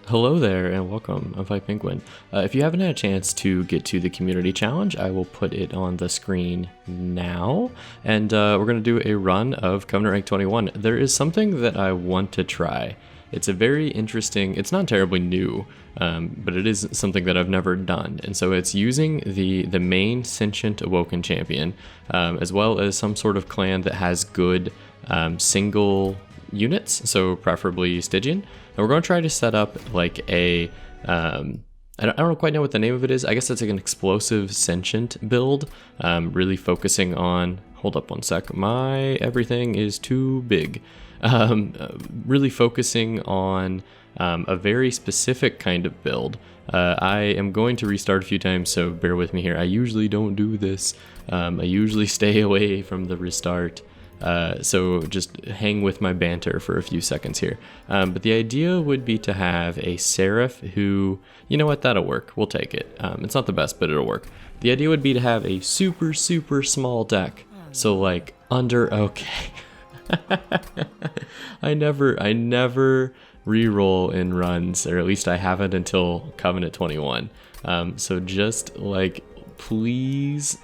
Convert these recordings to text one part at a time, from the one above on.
Hello there and welcome. I'm Fight Penguin. If you haven't had a chance to get to the community challenge, I will put it on the screen now. And we're going to do a run of Covenant Rank 21. There is something that I want to try. It's a very interesting, it's not terribly new, but it is something that I've never done. And so it's using the main Sentient Awoken champion, as well as some sort of clan that has good single units, so preferably Stygian. And we're going to try to set up like a, I don't quite know what the name of it is. I guess it's like an Explosive Sentient build, really focusing on, hold up one sec, my everything is too big. Really focusing on a very specific kind of build. I am going to restart a few times, so bear with me here. I usually don't do this. I usually stay away from the restart. So just hang with my banter for a few seconds here. But the idea would be to have a Seraph who, you know what, that'll work. We'll take it. It's not the best, but it'll work. The idea would be to have a super small deck. So like okay. I never reroll in runs, or at least I haven't until Covenant 21. So just like, please,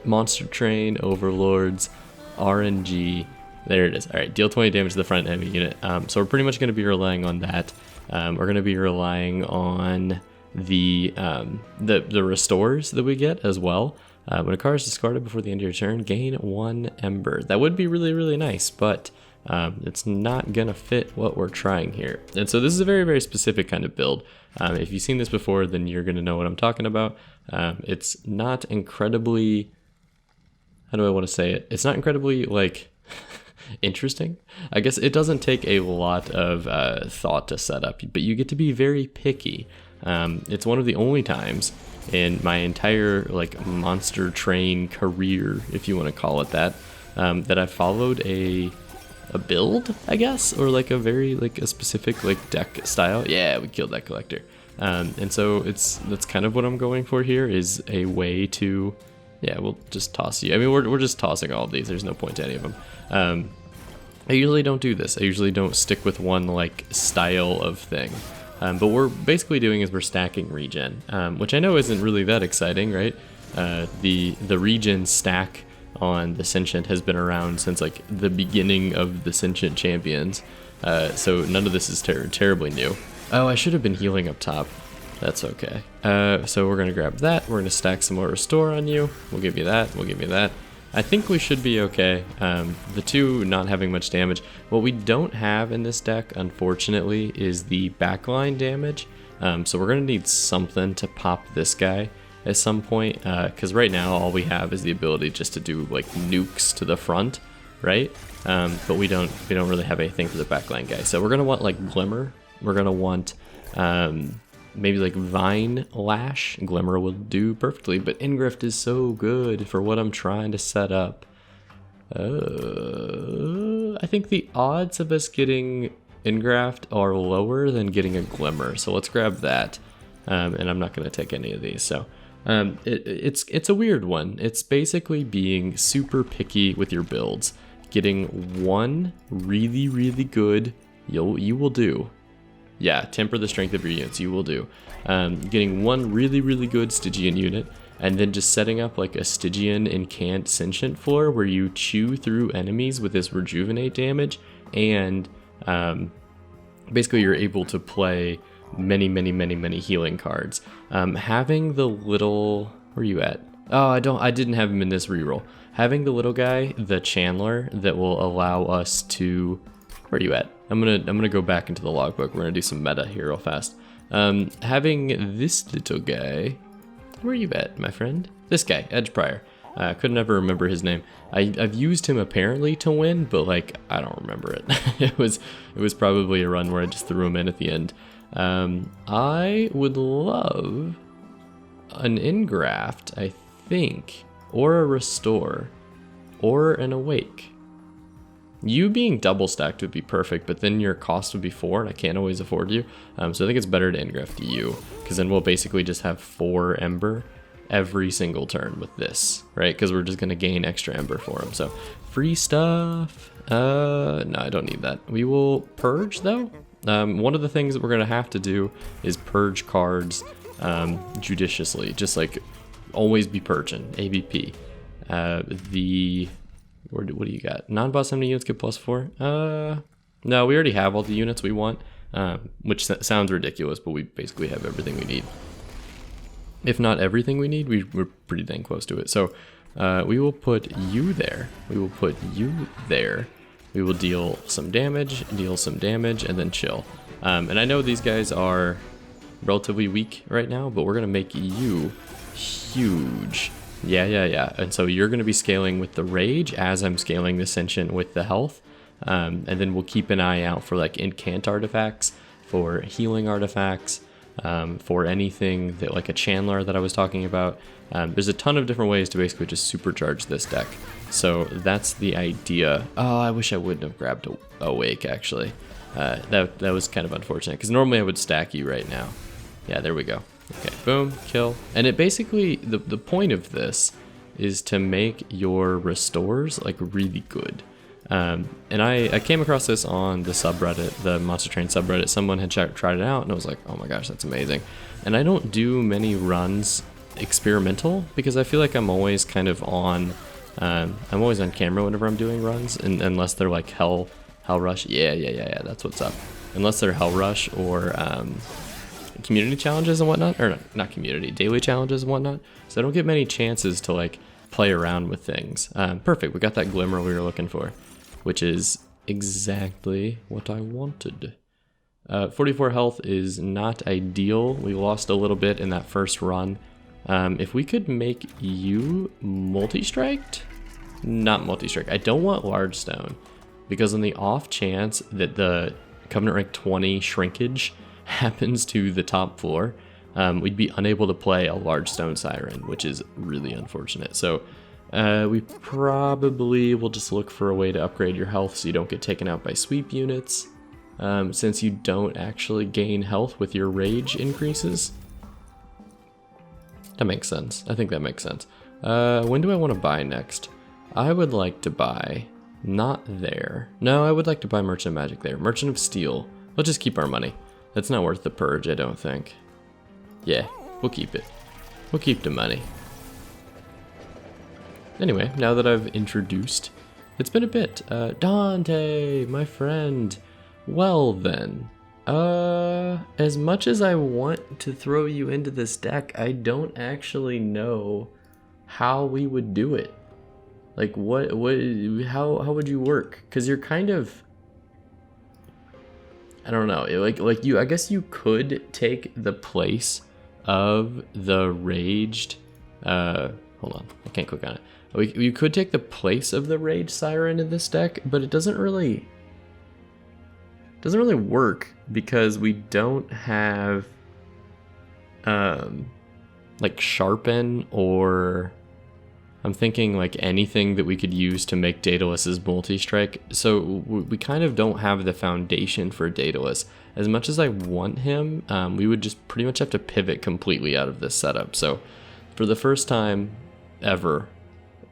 Monster Train, Overlords, RNG, there it is. All right, deal 20 damage to the front enemy unit. So we're pretty much going to be relying on that. We're going to be relying on the restores that we get as well. When a card is discarded before the end of your turn, gain 1 ember. That would be really nice, but it's not gonna fit what we're trying here. And so this is a very specific kind of build. If you've seen this before, then you're gonna know what I'm talking about. It's not incredibly, how do I want to say it? It's not incredibly like interesting. I guess it doesn't take a lot of thought to set up, but you get to be very picky. It's one of the only times in my entire like Monster Train career, if you want to call it that, that I followed a build, I guess, or like a very like a specific like deck style. Yeah, we killed that collector. And so that's kind of what I'm going for here, is a way to, yeah, we'll just toss you. I mean, we're just tossing all of these. There's no point to any of them. I usually don't do this. I usually don't stick with one like style of thing. But what we're basically doing is we're stacking regen, which I know isn't really that exciting, right? The regen stack on the Sentient has been around since like the beginning of the Sentient champions, so none of this is terribly new. Oh, I should have been healing up top. That's okay. So we're gonna grab that. We're gonna stack some more restore on you. We'll give you that. We'll give you that. I think we should be okay. The two not having much damage. What we don't have in this deck, unfortunately, is the backline damage. So we're going to need something to pop this guy at some point. Because right now all we have is the ability just to do like nukes to the front, right? But we don't really have anything for the backline guy. So we're going to want like Glimmer. We're going to want maybe like Vine Lash. Glimmer will do perfectly, but Engrift is so good for what I'm trying to set up. I think the odds of us getting Engraft are lower than getting a Glimmer, so let's grab that. And I'm not going to take any of these. So it's a weird one. It's basically being super picky with your builds. Getting one really good, you will do. Yeah, temper the strength of your units, you will do. Getting one really good Stygian unit, and then just setting up like a Stygian incant Sentient floor where you chew through enemies with this rejuvenate damage, and basically you're able to play many healing cards. Having the little, where are you at? Oh, I didn't have him in this reroll. Having the little guy, the Chandler, that will allow us to, where are you at? I'm gonna go back into the logbook. We're gonna do some meta here real fast. Having this little guy, where are you at, my friend? This guy, Edge Prior. I could never remember his name. I've used him apparently to win, but like I don't remember it. it was probably a run where I just threw him in at the end. I would love an Engraft, I think, or a Restore, or an Awake. You being double stacked would be perfect, but then your cost would be 4, and I can't always afford you. So I think it's better to engraft you, because then we'll basically just have 4 Ember every single turn with this, right? Because we're just going to gain extra Ember for him. So free stuff. No, I don't need that. We will Purge, though. One of the things that we're going to have to do is purge cards judiciously. Just like always be purging. ABP. What do you got? Non-boss enemy units get +4? No, we already have all the units we want, which sounds ridiculous, but we basically have everything we need. If not everything we need, we're pretty dang close to it. So we will put you there. We will put you there. We will deal some damage, and then chill. And I know these guys are relatively weak right now, but we're going to make you huge. Yeah. And so you're going to be scaling with the rage as I'm scaling the sentient with the health. And then we'll keep an eye out for like incant artifacts, for healing artifacts, for anything that like a Chandler that I was talking about. There's a ton of different ways to basically just supercharge this deck. So that's the idea. Oh, I wish I wouldn't have grabbed Awake actually. That was kind of unfortunate because normally I would stack you right now. Yeah, there we go. Okay, boom, kill. And it basically, the point of this is to make your restores like really good. And I came across this on the subreddit, the Monster Train subreddit. Someone had tried it out and I was like, oh my gosh, that's amazing. And I don't do many runs experimental because I feel like I'm always kind of on, I'm always on camera whenever I'm doing runs, and unless they're like Hell Rush. Yeah, that's what's up. Unless they're Hell Rush or community challenges and whatnot, or not community, daily challenges and whatnot. So I don't get many chances to like play around with things. Perfect, we got that glimmer we were looking for, which is exactly what I wanted. 44 health is not ideal. We lost a little bit in that first run. If we could make you multi-striked, not multi-strike. I don't want large stone because on the off chance that the Covenant rank 20 shrinkage happens to the top floor, we'd be unable to play a large stone siren, which is really unfortunate. So we probably will just look for a way to upgrade your health so you don't get taken out by sweep units, since you don't actually gain health with your rage increases. That makes sense. I think that makes sense. When do I want to buy next? I would like to buy, not there. No, I would like to buy Merchant of Magic there. Merchant of Steel. Let's just keep our money. That's not worth the purge, I don't think. Yeah, we'll keep it. We'll keep the money. Anyway, now that I've introduced, it's been a bit. Dante, my friend. Well then, as much as I want to throw you into this deck, I don't actually know how we would do it. Like how would you work? Because you're kind of, I don't know, like you, I guess you could take the place of the raged, hold on, I can't click on it. You could take the place of the rage siren in this deck, but it doesn't really work because we don't have like sharpen, or I'm thinking like anything that we could use to make Daedalus's multi-strike. So we kind of don't have the foundation for Daedalus. As much as I want him, we would just pretty much have to pivot completely out of this setup. So for the first time ever,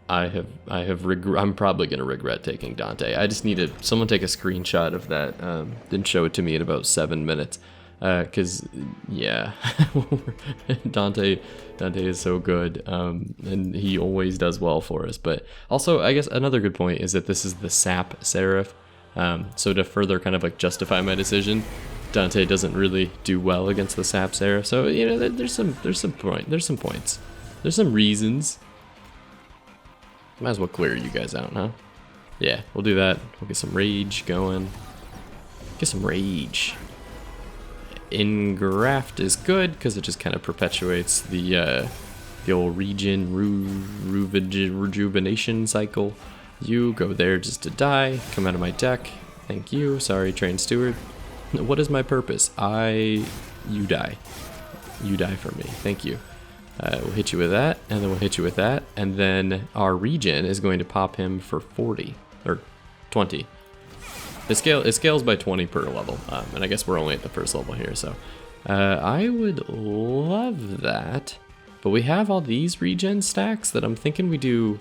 I'm probably gonna regret taking Dante. I just needed someone take a screenshot of that, then show it to me in about 7 minutes. Cause yeah, Dante is so good, and he always does well for us. But also, I guess another good point is that this is the Sap Seraph. So to further kind of like justify my decision, Dante doesn't really do well against the Sap Seraph. So you know, there's some points, there's some reasons. Might as well clear you guys out, huh? Yeah, we'll do that. We'll get some rage going. Get some rage. Engraft is good because it just kind of perpetuates the old rejuvenation cycle. You go there just to die. Come out of my deck. Thank you. Sorry, Train Steward. What is my purpose? You die. You die for me. Thank you. We'll hit you with that, and then we'll hit you with that, and then our regen is going to pop him for 40 or 20. It scales by 20 per level, and I guess we're only at the first level here, so I would love that. But we have all these regen stacks that I'm thinking we do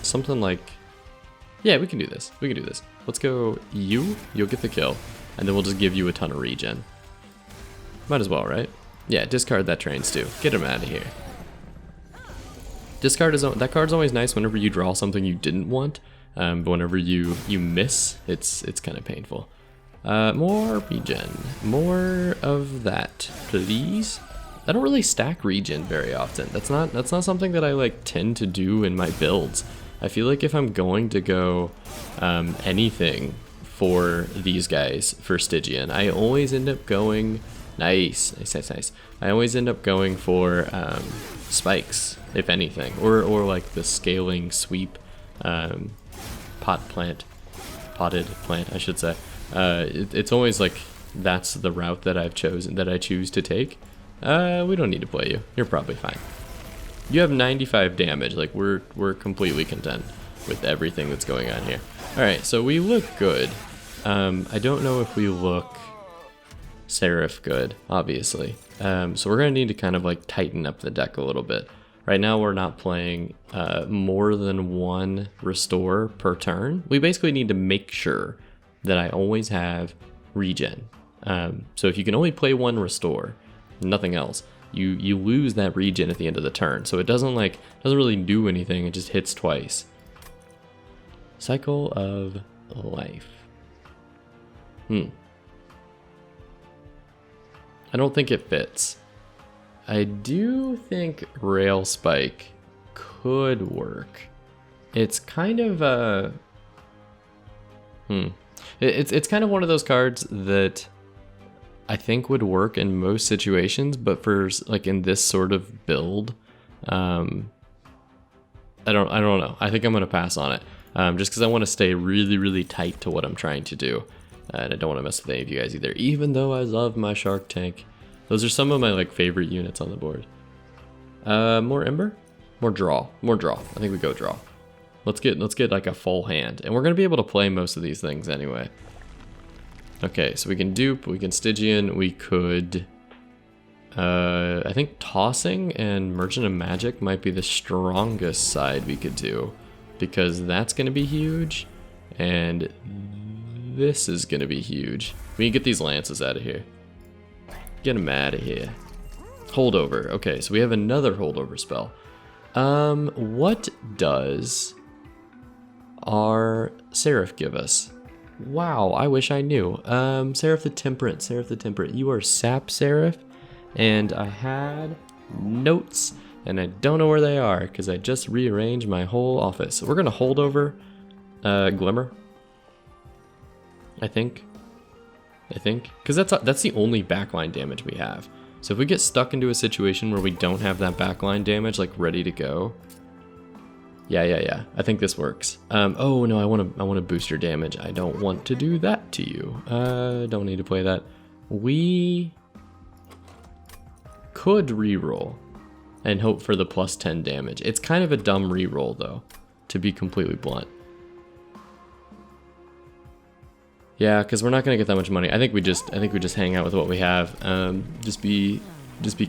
something like, yeah, we can do this. We can do this. Let's go. You'll get the kill. and then we'll just give you a ton of regen. Might as well, right? Yeah, discard that trains too. Get him out of here. Discard is that card's always nice whenever you draw something you didn't want, but whenever you miss, it's kind of painful. More regen, more of that, please. I don't really stack regen very often. That's not something that I like tend to do in my builds. I feel like if I'm going to go anything for these guys for Stygian, I always end up going nice. I always end up going for spikes, if anything, or like the scaling sweep, potted plant, I should say. It's always like that's the route that I choose to take. We don't need to play you. You're probably fine. You have 95 damage. Like we're completely content with everything that's going on here. All right, so we look good. I don't know if we look Seraph good, obviously. So we're gonna need to kind of like tighten up the deck a little bit. Right now we're not playing more than one restore per turn. We basically need to make sure that I always have regen. So if you can only play one restore, nothing else, you lose that regen at the end of the turn. So it doesn't really do anything, it just hits twice. Cycle of life. I don't think it fits. I do think Rail Spike could work. It's kind of it's kind of one of those cards that I think would work in most situations, but for like in this sort of build, I don't know. I think I'm gonna pass on it, just because I want to stay really tight to what I'm trying to do, and I don't want to mess with any of you guys either. Even though I love my Shark Tank, those are some of my like favorite units on the board. More Ember, more draw. I think we go draw. Let's get like a full hand, and we're gonna be able to play most of these things anyway. Okay, so we can dupe, we can Stygian, we could, I think tossing and Merchant of Magic might be the strongest side we could do, because that's gonna be huge, and this is gonna be huge. We can get these lances out of here. Get them out of here. Holdover, okay, so we have another holdover spell. What does our Seraph give us? Wow, I wish I knew. Seraph the Temperate. You are Sap Seraph, and I had notes, and I don't know where they are because I just rearranged my whole office. So we're gonna hold over Glimmer. I think, because that's the only backline damage we have. So if we get stuck into a situation where we don't have that backline damage like ready to go, yeah, I think this works. Oh no, I want to boost your damage. I don't want to do that to you. Don't need to play that. We could reroll and hope for the plus 10 damage. It's kind of a dumb reroll though, to be completely blunt. Yeah, because we're not gonna get that much money. I think we just hang out with what we have. Just be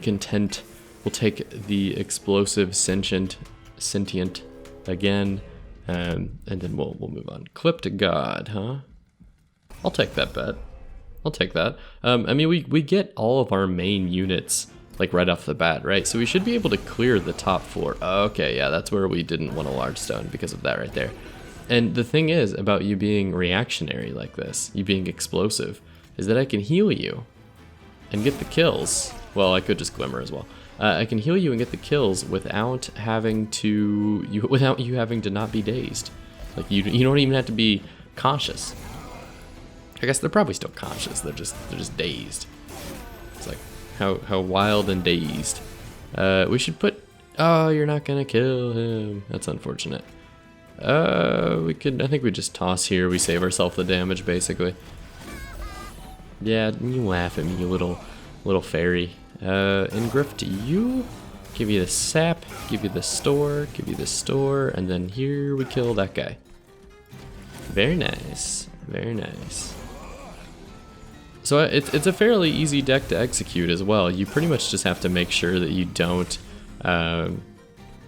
content. We'll take the Explosive Sentient again, and then we'll move on. Clipped God, huh? I'll take that bet. I'll take that. I mean, we get all of our main units like right off the bat, right? So we should be able to clear the top floor. Okay, yeah, that's where we didn't want a large stone because of that right there. And the thing is about you being reactionary like this, you being explosive, is that I can heal you and get the kills. Well, I could just Glimmer as well. I can heal you and get the kills without having to having to not be dazed. Like you don't even have to be conscious. I guess they're probably still conscious. They're just dazed. It's like how wild and dazed. We should put. Oh, you're not gonna kill him. That's unfortunate. I think we just toss here. We save ourselves the damage basically. Yeah, you laugh at me, you little fairy. Engrift to you. Give you the sap. Give you the store. Give you the store. And then here we kill that guy. Very nice. Very nice. So it's a fairly easy deck to execute as well. You pretty much just have to make sure that you don't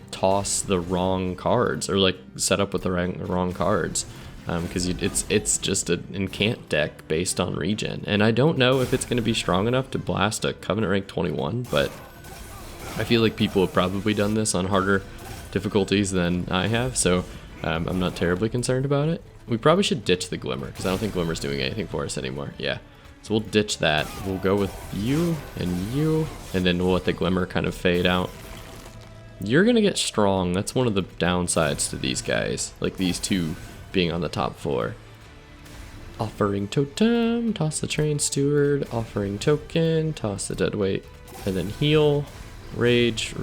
toss the wrong cards or like set up with the wrong cards. because it's just an incant deck based on regen, and I don't know if it's going to be strong enough to blast a Covenant rank 21, but I feel like people have probably done this on harder difficulties than I have, so I'm not terribly concerned about it. We probably should ditch the Glimmer, because I don't think Glimmer's doing anything for us anymore. Yeah, so we'll ditch that. We'll go with you, and then we'll let the Glimmer kind of fade out. You're gonna get strong. That's one of the downsides to these guys, like these two being on the top floor. Offering Totem, toss the Train Steward, offering Token, toss the Deadweight, and then heal, rage.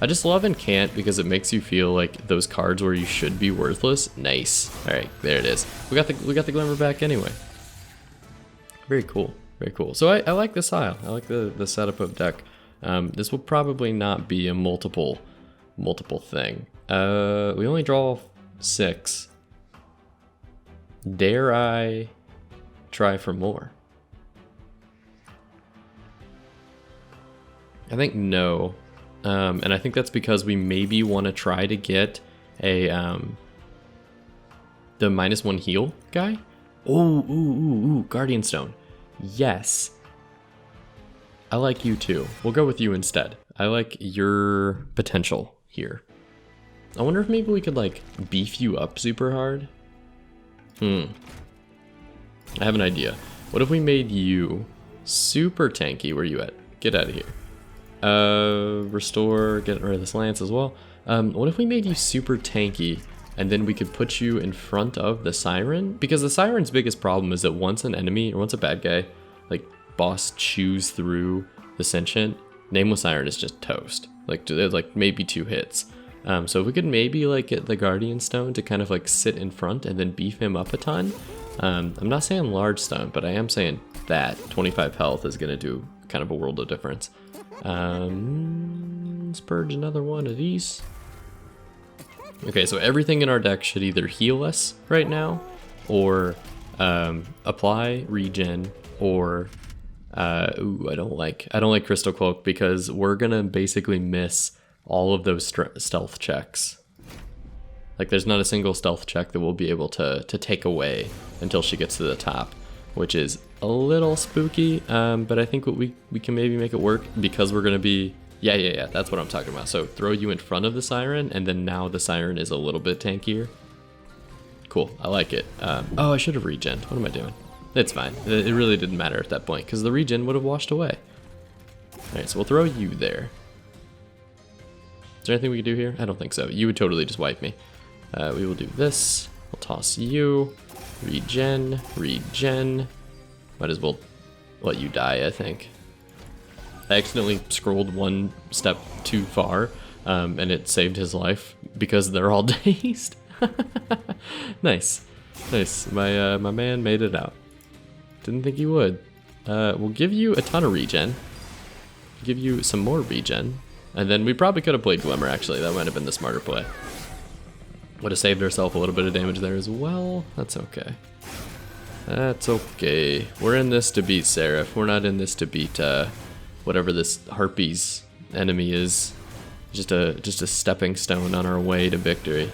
I just love Incant because it makes you feel like those cards where you should be worthless. Nice. All right, there it is. We got the Glimmer back anyway. Very cool, very cool. So I like the style. I like the setup of deck. This will probably not be a multiple thing. We only draw 6. Dare I try for more? I think no. And I think that's because we maybe want to try to get a the -1 heal guy. Ooh, Guardian Stone. Yes. I like you too. We'll go with you instead. I like your potential here. I wonder if maybe we could like beef you up super hard. I have an idea. What if we made you super tanky? Where you at? Get out of here. Restore, get rid of this lance as well. What if we made you super tanky and then we could put you in front of the Siren? Because the Siren's biggest problem is that once an enemy or once a bad guy like boss chews through the Sentient, Nameless Siren is just toast. Like maybe 2 hits. So if we could maybe like get the Guardian Stone to kind of like sit in front and then beef him up a ton. I'm not saying large stone, but I am saying that 25 health is gonna do kind of a world of difference. Let's purge another one of these. Okay, so everything in our deck should either heal us right now, or apply regen, or ooh, I don't like Crystal Cloak because we're gonna basically miss all of those stealth checks. Like there's not a single stealth check that we'll be able to take away until she gets to the top, which is a little spooky, but I think we can maybe make it work because we're gonna be, yeah, that's what I'm talking about. So throw you in front of the Siren, and then now the Siren is a little bit tankier. Cool, I like it. Oh, I should have regen. What am I doing? It's fine. It really didn't matter at that point because the regen would have washed away. All right, so we'll throw you there. Is there anything we can do here? I don't think so. You would totally just wipe me. We will do this. We'll toss you. Regen. Might as well let you die, I think. I accidentally scrolled one step too far, and it saved his life because they're all dazed. Nice. My man made it out. Didn't think he would. We'll give you a ton of regen. Give you some more regen. And then we probably could have played Glimmer, actually. That might have been the smarter play. Would have saved ourselves a little bit of damage there as well. That's okay. That's okay. We're in this to beat Seraph. We're not in this to beat whatever this Harpy's enemy is. Just a stepping stone on our way to victory.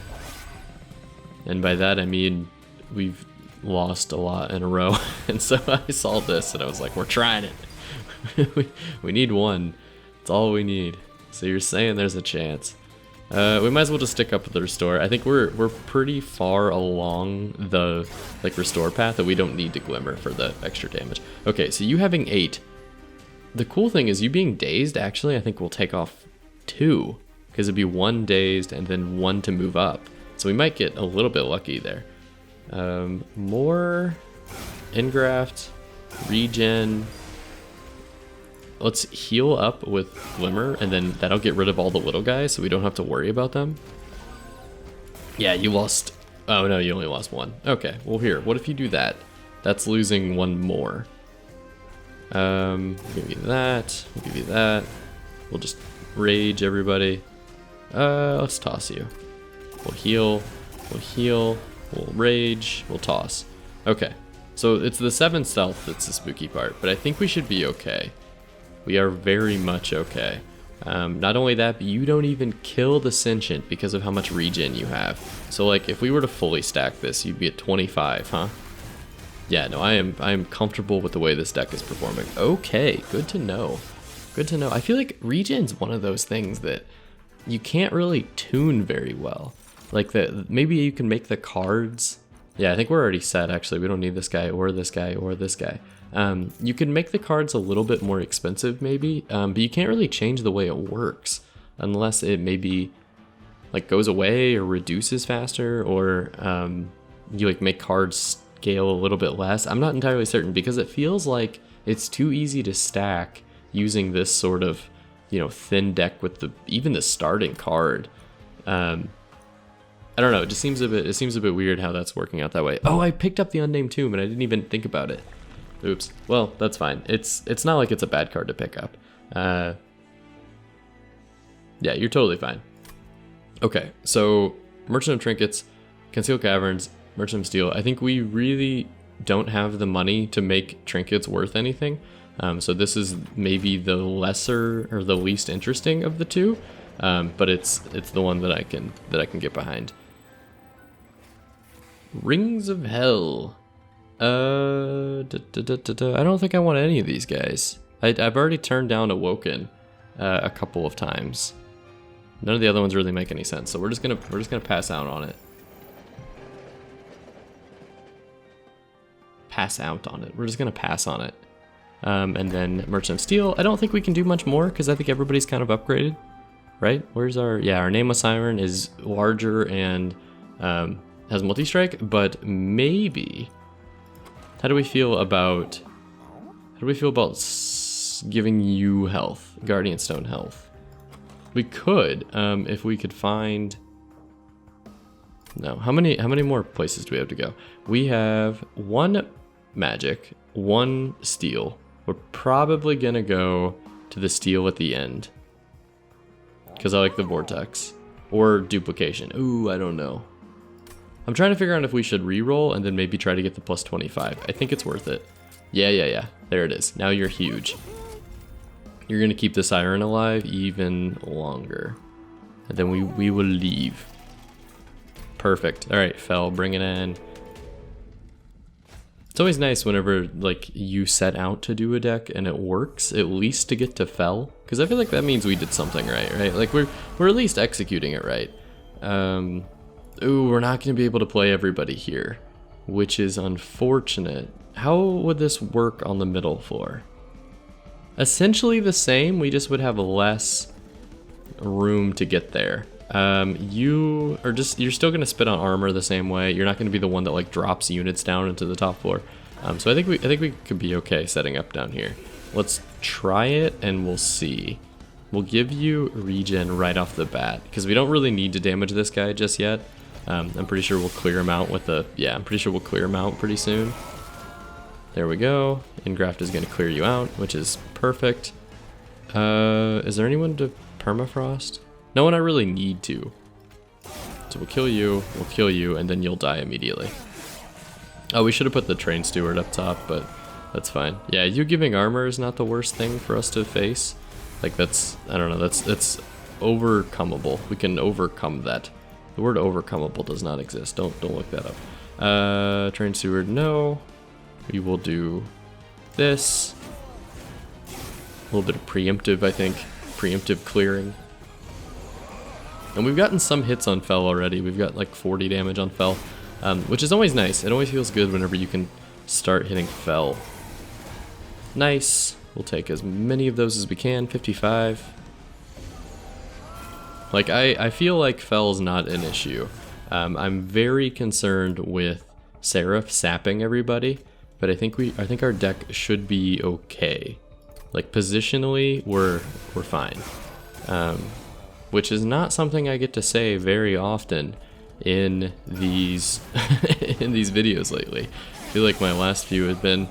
And by that I mean we've lost a lot in a row. And so I saw this and I was like, we're trying it. we need one. That's all we need. So you're saying there's a chance. We might as well just stick up with the restore. I think we're pretty far along the like restore path that we don't need to Glimmer for the extra damage. Okay, so you having 8. The cool thing is you being dazed, actually, I think we'll take off 2. Because it'd be 1 dazed and then 1 to move up. So we might get a little bit lucky there. More Engraft, regen. Let's heal up with Glimmer, and then that'll get rid of all the little guys, so we don't have to worry about them. Yeah, you lost... Oh, no, you only lost 1. Okay, well, here, what if you do that? That's losing 1 more. We'll give you that. We'll give you that. We'll just rage everybody. Let's toss you. We'll heal. We'll heal. We'll rage. We'll toss. Okay, so it's the 7 stealth that's the spooky part, but I think we should be okay. We are very much okay. Not only that, but you don't even kill the Sentient because of how much regen you have. So like if we were to fully stack this, you'd be at 25, huh? Yeah, no, I am comfortable with the way this deck is performing. Okay, good to know. Good to know. I feel like regen's one of those things that you can't really tune very well. Like maybe you can make the cards. Yeah, I think we're already set actually. We don't need this guy or this guy or this guy. You can make the cards a little bit more expensive maybe, but you can't really change the way it works unless it maybe like goes away or reduces faster, or you like make cards scale a little bit less. I'm not entirely certain because it feels like it's too easy to stack using this sort of, you know, thin deck with even the starting card. I don't know, it seems a bit weird how that's working out that way. Oh, I picked up the Unnamed Tomb and I didn't even think about it. Oops. Well, that's fine. It's not like it's a bad card to pick up. Yeah, you're totally fine. Okay, so Merchant of Trinkets, Concealed Caverns, Merchant of Steel. I think we really don't have the money to make trinkets worth anything. So this is maybe the lesser or the least interesting of the two, but it's the one that I can get behind. Rings of Hell. I don't think I want any of these guys. I've already turned down Awoken a couple of times. None of the other ones really make any sense, so we're just gonna pass out on it. Pass out on it. We're just gonna pass on it. And then Merchant of Steel. I don't think we can do much more because I think everybody's kind of upgraded, right? Where's our? Yeah, our Nameless Siren is larger and has multi-strike, but maybe. How do we feel about giving you health, Guardian Stone health? We could, if we could find. No, how many more places do we have to go? We have 1 magic, 1 steel. We're probably gonna go to the steel at the end because I like the vortex or duplication. Ooh, I don't know. I'm trying to figure out if we should re-roll and then maybe try to get the plus 25. I think it's worth it. Yeah. There it is. Now you're huge. You're gonna keep the Siren alive even longer. And then we will leave. Perfect. All right, Fel, bring it in. It's always nice whenever like you set out to do a deck and it works, at least to get to Fel, because I feel like that means we did something right? Like we're at least executing it right. Ooh, we're not going to be able to play everybody here, which is unfortunate. How would this work on the middle floor? Essentially the same, we just would have less room to get there. You're still going to spit on armor the same way. You're not going to be the one that like drops units down into the top floor. So I think we could be okay setting up down here. Let's try it and we'll see. We'll give you regen right off the bat because we don't really need to damage this guy just yet. I'm pretty sure we'll clear him out with I'm pretty sure we'll clear him out pretty soon. There we go. Engraft is going to clear you out, which is perfect. Is there anyone to permafrost? No one I really need to. So we'll kill you, and then you'll die immediately. Oh, we should have put the Train Steward up top, but that's fine. Yeah, you giving armor is not the worst thing for us to face. Like that's, I don't know, that's overcomable. We can overcome that. The word overcomable does not exist. Don't look that up. Train Steward, no. We will do this. A little bit of preemptive, I think. Preemptive clearing. And we've gotten some hits on Fel already. We've got like 40 damage on Fel, which is always nice. It always feels good whenever you can start hitting Fel. Nice. We'll take as many of those as we can. 55. Like I feel like Fel's not an issue. I'm very concerned with Seraph sapping everybody, but I think our deck should be okay. Like positionally, we're fine. Which is not something I get to say very often in these in these videos lately. I feel like my last few have been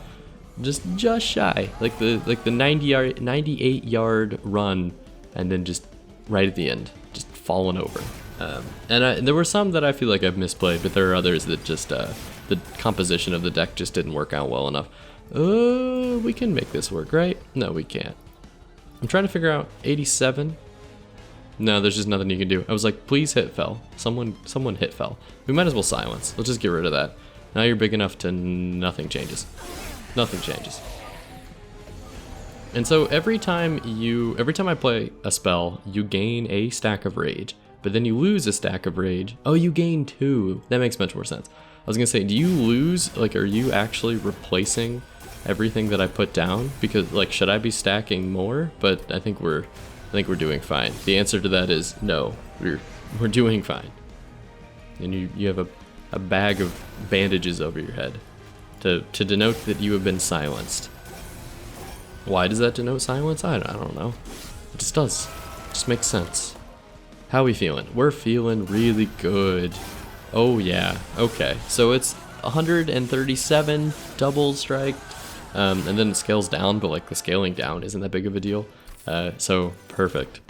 just shy, like the 98 yard run, and then just right at the end, just falling over. And there were some that I feel like I've misplayed, but there are others that just the composition of the deck just didn't work out well enough. We can make this work, right? No, we can't. I'm trying to figure out 87. No, there's just nothing you can do. I was like, please hit fell. Someone hit fell. We might as well silence. Let's just get rid of that. Now you're big enough to nothing changes. Nothing changes. And so every time I play a spell, you gain a stack of rage, but then you lose a stack of rage. Oh, you gain 2. That makes much more sense. I was gonna say, do you lose, like, are you actually replacing everything that I put down? Because, like, should I be stacking more? But I think we're doing fine. The answer to that is no. We're doing fine. And you have a bag of bandages over your head to denote that you have been silenced. Why does that denote silence? I don't know. It just does. It just makes sense. How are we feeling? We're feeling really good. Oh yeah. Okay. So it's 137 double strike, and then it scales down, but like the scaling down isn't that big of a deal. So perfect.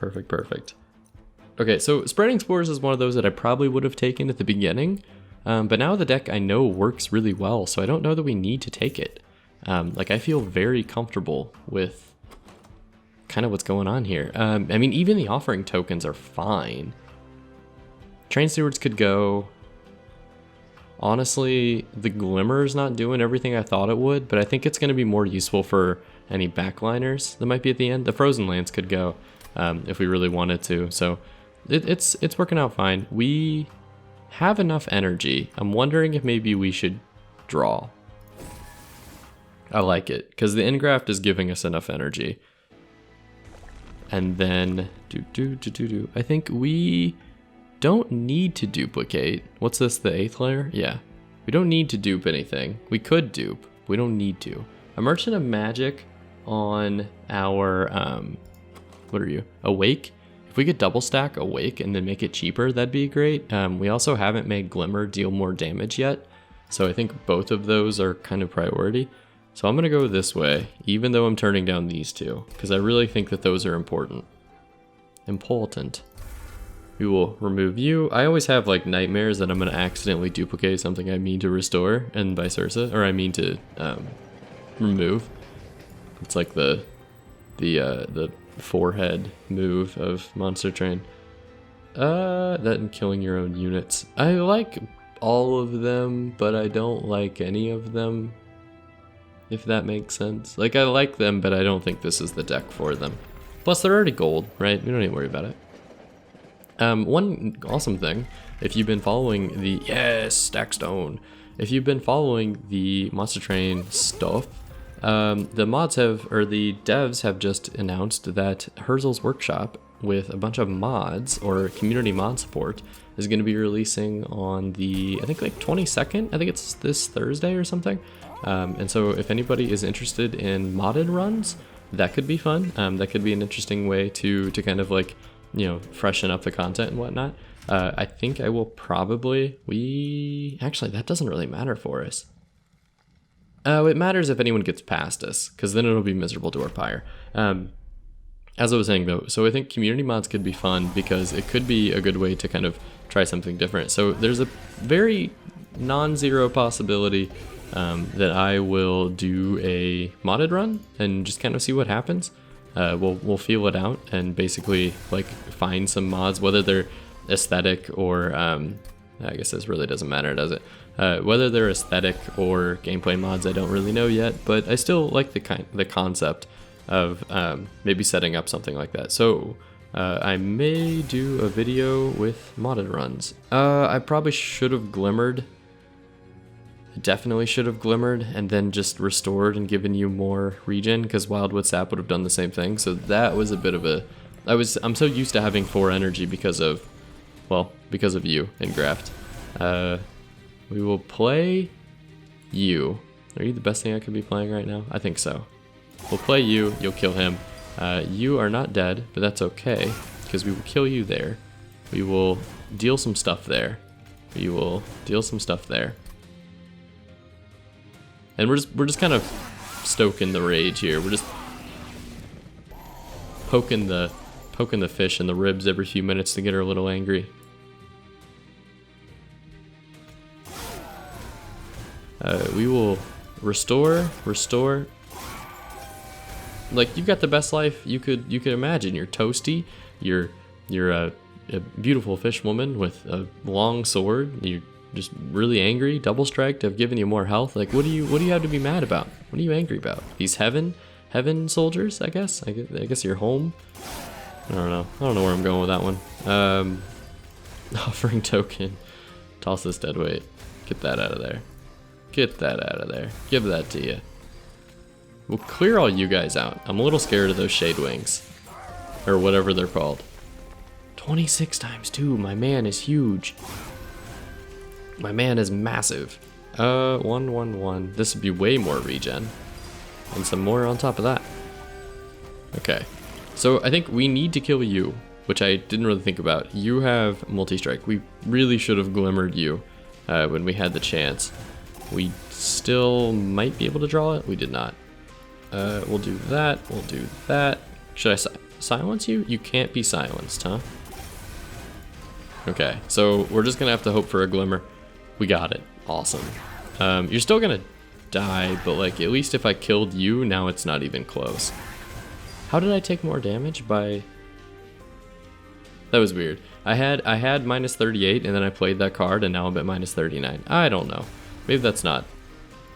Okay, so Spreading Spores is one of those that I probably would have taken at the beginning, but now the deck I know works really well, so I don't know that we need to take it. Like, I feel very comfortable with kind of what's going on here. I mean, even the offering tokens are fine. Train Stewards could go. Honestly, the Glimmer's not doing everything I thought it would, but I think it's going to be more useful for any backliners that might be at the end. The Frozen Lands could go if we really wanted to, so it's working out fine. We have enough energy. I'm wondering if maybe we should draw. I like it, because the Engraft is giving us enough energy. And then, I think we don't need to duplicate. What's this, the 8th layer? Yeah. We don't need to dupe anything. We could dupe. We don't need to. A Merchant of Magic on our, what are you? Awake? If we could double stack Awake and then make it cheaper, that'd be great. We also haven't made Glimmer deal more damage yet, so I think both of those are kind of priority. So I'm gonna go this way, even though I'm turning down these two, because I really think that those are important. We will remove you. I always have like nightmares that I'm gonna accidentally duplicate something I mean to restore, and vice versa, or I mean to remove. It's like the forehead move of Monster Train. That and killing your own units. I like all of them, but I don't like any of them, if that makes sense. Like, I like them, but I don't think this is the deck for them. Plus, they're already gold, right? We don't need to worry about it. One awesome thing, if you've been following the, yes, Stackstone. If you've been following the Monster Train stuff, the mods have, or the devs have just announced that Herzl's Workshop with a bunch of mods, or community mod support, is going to be releasing on the, I think like 22nd? I think it's this Thursday or something. And so if anybody is interested in modded runs, that could be fun. That could be an interesting way to kind of like, you know, freshen up the content and whatnot. I think I will probably, actually that doesn't really matter for us. It matters if anyone gets past us, because then it'll be miserable to our pyre. As I was saying though, so I think community mods could be fun because it could be a good way to kind of try something different. So there's a very non-zero possibility that I will do a modded run and just kind of see what happens. We'll feel it out and basically like find some mods, whether they're aesthetic or I guess this really doesn't matter, does it? Whether they're aesthetic or gameplay mods, I don't really know yet, but I still like the concept of maybe setting up something like that. So I may do a video with modded runs. I probably should have glimmered. Definitely should have glimmered and then just restored and given you more regen, because Wildwood Sap would have done the same thing. So that was a bit of a, I'm so used to having 4 energy because of you in Graft. We will play you. Are you the best thing I could be playing right now? I think so. We'll play you, you'll kill him. You are not dead, but that's okay, because we will kill you there. We will deal some stuff there. We will deal some stuff there. And we're just kind of stoking the rage here. We're just poking the fish in the ribs every few minutes to get her a little angry. We will restore. Like, you've got the best life you could imagine. You're toasty. You're a beautiful fish woman with a long sword. You're just really angry. Double strike to have given you more health. Like, what do you have to be mad about? What are you angry about? These heaven soldiers, I guess. I guess you're home. I don't know where I'm going with that one. Offering token. Toss this dead weight. Get that out of there. Get that out of there. Give that to you. We'll clear all you guys out. I'm a little scared of those shade wings. Or whatever they're called. 26 times 2. My man is huge. My man is massive. 1. This would be way more regen. And some more on top of that. Okay. So I think we need to kill you, which I didn't really think about. You have multi-strike. We really should have glimmered you when we had the chance. We still might be able to draw it. We did not. We'll do that. We'll do that. Should I silence you? You can't be silenced, huh? Okay, so we're just gonna have to hope for a glimmer. We got it. Awesome. You're still gonna die, but like at least if I killed you, now it's not even close. How did I take more damage by? That was weird. I had minus 38 and then I played that card and now I'm at minus 39. I don't know. Maybe that's not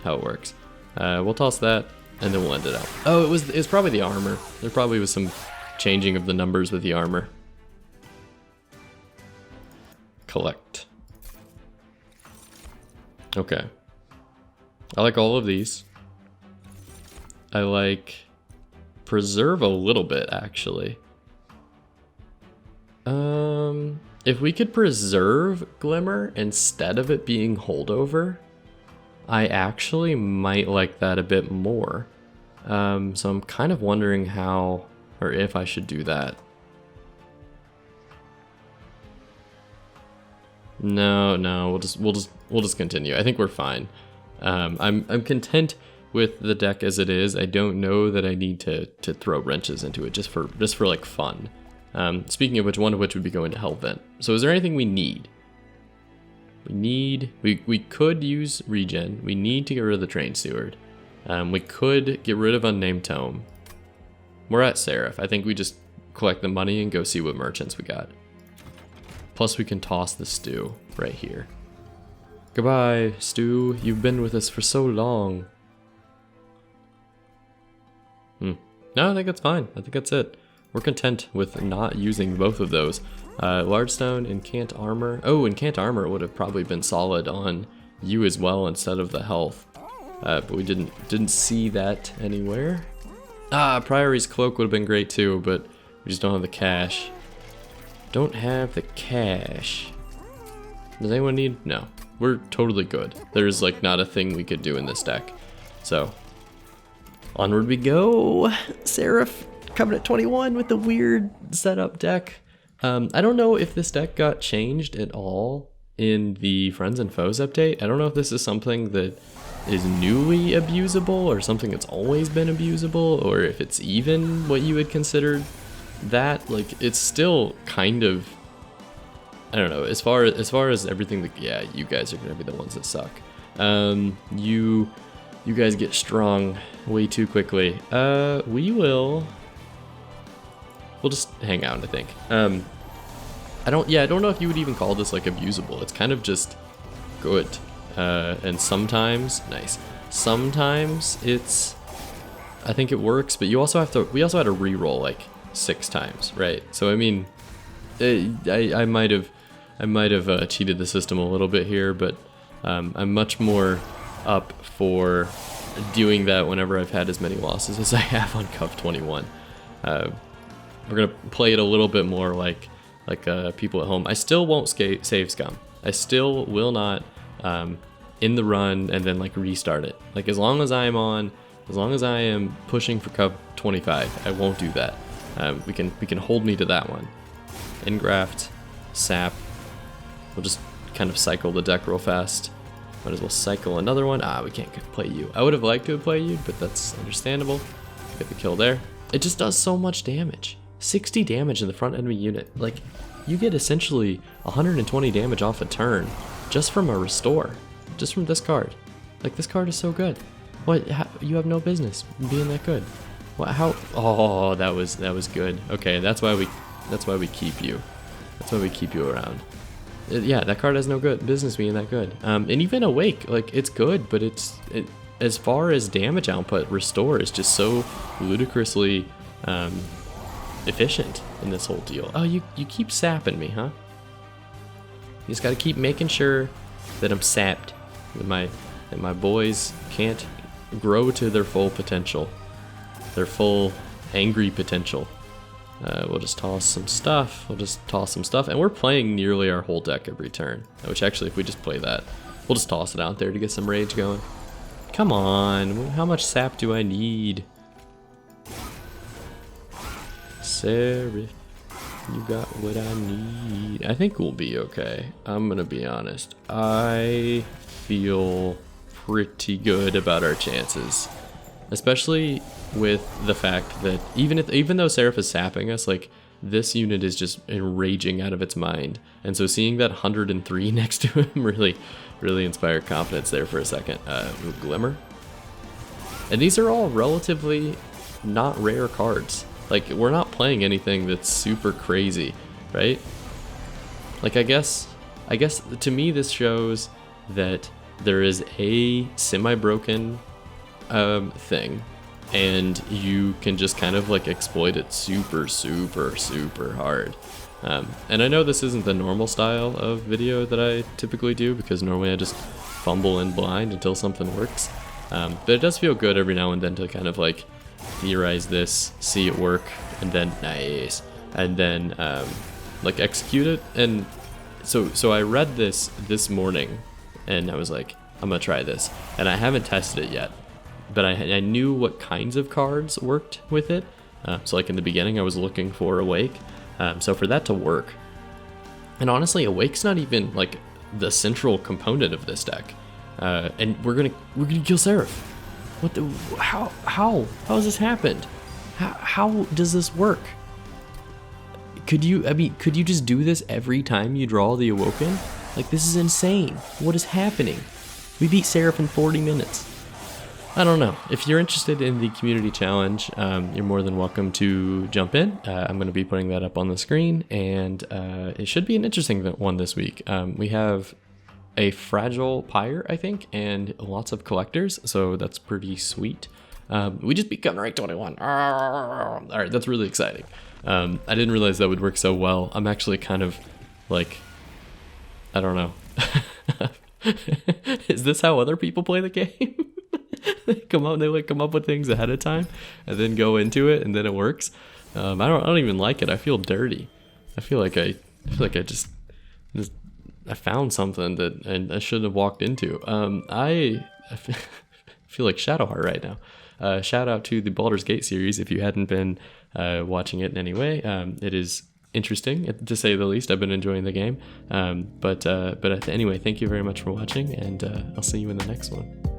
how it works. We'll toss that and then we'll end it out. Oh, it's probably the armor. There probably was some changing of the numbers with the armor. Collect. Okay. I like all of these. I like preserve a little bit, actually. If we could preserve Glimmer instead of it being holdover, I actually might like that a bit more. So I'm kind of wondering how or if I should do that. No, we'll just continue. I think we're fine. I'm content with the deck as it is. I don't know that I need to throw wrenches into it just for like fun. Speaking of which, one of which would be going to Hellvent. So is there anything we need? We could use regen. We need to get rid of the Train Steward. We could get rid of Unnamed Tome. We're at Seraph. I think we just collect the money and go see what merchants we got. Plus we can toss the stew right here. Goodbye, Stew. You've been with us for so long. No, I think that's fine. I think that's it. We're content with not using both of those. Large Stone, Incant Armor. Oh, Incant Armor would have probably been solid on you as well instead of the health. But we didn't see that anywhere. Priory's Cloak would have been great too, but we just don't have the cash. Don't have the cash. Does anyone need? No. We're totally good. There's like not a thing we could do in this deck. So, onward we go. Seraph coming at 21 with the weird setup deck. I don't know if this deck got changed at all in the Friends and Foes update. I don't know if this is something that is newly abusable or something that's always been abusable, or if it's even what you would consider that. Like, it's still kind of, I don't know, as far as everything that, yeah, you guys are gonna be the ones that suck. You guys get strong way too quickly. We'll just hang out, I think. I don't know if you would even call this like abusable. It's kind of just good. And sometimes, nice. Sometimes it's, I think it works, but we also had to reroll like 6 times, right? So I mean, I might have cheated the system a little bit here, but I'm much more up for doing that whenever I've had as many losses as I have on Cup 21. We're gonna play it a little bit more like people at home. I still won't save scum. I still will not in the run and then like restart it. Like as long as I am pushing for Cup 25, I won't do that. We can hold me to that one. Engraft, sap. We'll just kind of cycle the deck real fast. Might as well cycle another one. We can't play you. I would have liked to have played you, but that's understandable. Get the kill there. It just does so much damage. 60 damage in the front enemy unit. Like, you get essentially 120 damage off a turn just from a restore. Just from this card. Like, this card is so good. What? You have no business being that good. What? How? Oh, that was good. Okay, that's why we keep you. That's why we keep you around. Yeah, that card has no good business being that good. And even Awake, like, it's good, but as far as damage output, Restore is just so ludicrously efficient in this whole deal. Oh, you keep sapping me, huh? You just gotta keep making sure that I'm sapped, that my boys can't grow to their full potential, their full angry potential. We'll just toss some stuff. And we're playing nearly our whole deck every turn. Which actually, if we just play that, we'll just toss it out there to get some rage going. Come on, how much sap do I need? Seraph, you got what I need. I think we'll be okay. I'm gonna be honest. I feel pretty good about our chances. Especially with the fact that even though Seraph is sapping us, like, this unit is just enraging out of its mind. And so seeing that 103 next to him really inspired confidence there for a second. Glimmer. And these are all relatively not rare cards. Like, we're not playing anything that's super crazy, right? Like, I guess to me this shows that there is a semi-broken thing, and you can just kind of like exploit it super hard. And I know this isn't the normal style of video that I typically do, because normally I just fumble in blind until something works. But it does feel good every now and then to kind of like theorize this, see it work, and then nice, and then like execute it. And so I read this morning, and I was like, I'm gonna try this, and I haven't tested it yet. But I knew what kinds of cards worked with it. So like in the beginning, I was looking for Awake. So for that to work, and honestly, Awake's not even like the central component of this deck. And we're gonna kill Seraph. What the? How has this happened? How does this work? Could you just do this every time you draw the Awoken? Like, this is insane. What is happening? We beat Seraph in 40 minutes. I don't know. If you're interested in the community challenge, you're more than welcome to jump in. I'm going to be putting that up on the screen, and it should be an interesting one this week. We have a fragile pyre, I think, and lots of collectors, so that's pretty sweet. We just beat Gunner 21. All right, that's really exciting. I didn't realize that would work so well. I'm actually kind of like, I don't know. Is this how other people play the game? They come up with things ahead of time and then go into it, and then it works. I don't even like it. I feel dirty. I feel like I found something that I shouldn't have walked into. I feel like Shadowheart right now. Shout out to the Baldur's Gate series if you hadn't been watching it in any way. It is interesting, to say the least. I've been enjoying the game. But anyway, thank you very much for watching, and I'll see you in the next one.